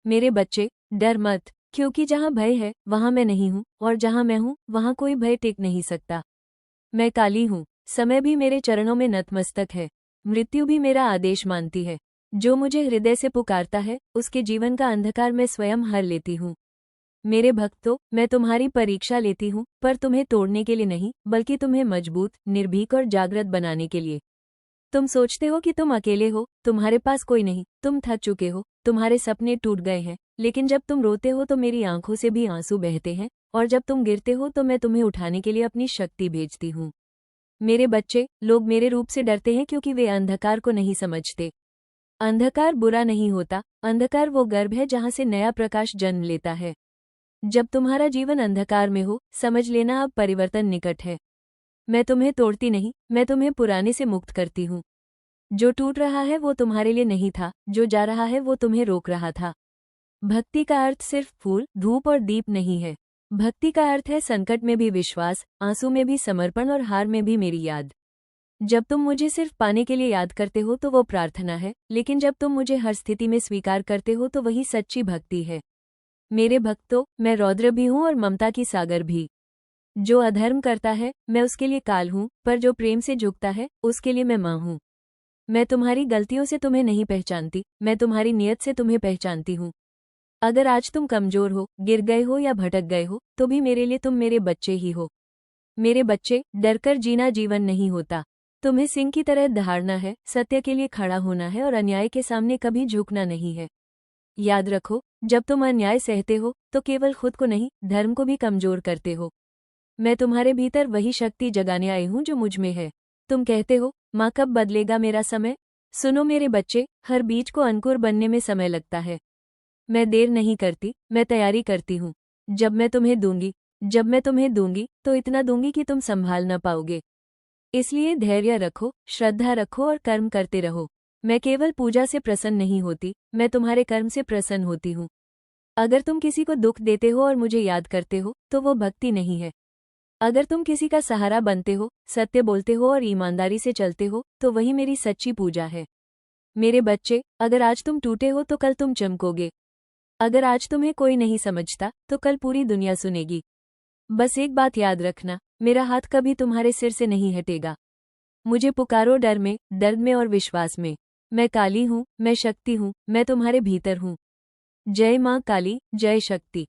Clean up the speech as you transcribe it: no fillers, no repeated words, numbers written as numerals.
मेरे बच्चे, डर मत, क्योंकि जहाँ भय है वहाँ मैं नहीं हूँ, और जहाँ मैं हूँ वहाँ कोई भय टिक नहीं सकता। मैं काली हूँ, समय भी मेरे चरणों में नतमस्तक है, मृत्यु भी मेरा आदेश मानती है। जो मुझे हृदय से पुकारता है उसके जीवन का अंधकार मैं स्वयं हर लेती हूँ। मेरे भक्तों, मैं तुम्हारी परीक्षा लेती हूँ, पर तुम्हें तोड़ने के लिए नहीं, बल्कि तुम्हें मजबूत, निर्भीक और जागृत बनाने के लिए। तुम सोचते हो कि तुम अकेले हो, तुम्हारे पास कोई नहीं, तुम थक चुके हो, तुम्हारे सपने टूट गए हैं, लेकिन जब तुम रोते हो तो मेरी आंखों से भी आंसू बहते हैं, और जब तुम गिरते हो तो मैं तुम्हें उठाने के लिए अपनी शक्ति भेजती हूँ। मेरे बच्चे, लोग मेरे रूप से डरते हैं क्योंकि वे अंधकार को नहीं समझते। अंधकार बुरा नहीं होता, अंधकार वो गर्भ है जहाँ से नया प्रकाश जन्म लेता है। जब तुम्हारा जीवन अंधकार में हो, समझ लेना अब परिवर्तन निकट है। मैं तुम्हें तोड़ती नहीं, मैं तुम्हें पुराने से मुक्त करती हूँ। जो टूट रहा है वो तुम्हारे लिए नहीं था, जो जा रहा है वो तुम्हें रोक रहा था। भक्ति का अर्थ सिर्फ फूल, धूप और दीप नहीं है। भक्ति का अर्थ है संकट में भी विश्वास, आंसू में भी समर्पण और हार में भी मेरी याद। जब तुम मुझे सिर्फ पाने के लिए याद करते हो तो वो प्रार्थना है, लेकिन जब तुम मुझे हर स्थिति में स्वीकार करते हो तो वही सच्ची भक्ति है। मेरे भक्तों, मैं रौद्र भी हूँ और ममता की सागर भी। जो अधर्म करता है मैं उसके लिए काल हूँ, पर जो प्रेम से झुकता है उसके लिए मैं माँ हूँ। मैं तुम्हारी गलतियों से तुम्हें नहीं पहचानती, मैं तुम्हारी नियत से तुम्हें पहचानती हूँ। अगर आज तुम कमजोर हो, गिर गए हो या भटक गए हो, तो भी मेरे लिए तुम मेरे बच्चे ही हो। मेरे बच्चे, डरकर जीना जीवन नहीं होता। तुम्हें सिंह की तरह दहाड़ना है, सत्य के लिए खड़ा होना है और अन्याय के सामने कभी झुकना नहीं है। याद रखो, जब तुम अन्याय सहते हो तो केवल खुद को नहीं, धर्म को भी कमजोर करते हो। मैं तुम्हारे भीतर वही शक्ति जगाने आई हूँ जो मुझ में है। तुम कहते हो, माँ कब बदलेगा मेरा समय? सुनो मेरे बच्चे, हर बीज को अंकुर बनने में समय लगता है। मैं देर नहीं करती, मैं तैयारी करती हूँ। जब मैं तुम्हें दूंगी तो इतना दूंगी कि तुम संभाल न पाओगे। इसलिए धैर्य रखो, श्रद्धा रखो और कर्म करते रहो। मैं केवल पूजा से प्रसन्न नहीं होती, मैं तुम्हारे कर्म से प्रसन्न होती हूँ। अगर तुम किसी को दुख देते हो और मुझे याद करते हो तो वो भक्ति नहीं है। अगर तुम किसी का सहारा बनते हो, सत्य बोलते हो और ईमानदारी से चलते हो तो वही मेरी सच्ची पूजा है। मेरे बच्चे, अगर आज तुम टूटे हो तो कल तुम चमकोगे। अगर आज तुम्हें कोई नहीं समझता तो कल पूरी दुनिया सुनेगी। बस एक बात याद रखना, मेरा हाथ कभी तुम्हारे सिर से नहीं हटेगा। मुझे पुकारो डर में, दर्द में और विश्वास में। मैं काली हूँ, मैं शक्ति हूँ, मैं तुम्हारे भीतर हूँ। जय माँ काली, जय शक्ति।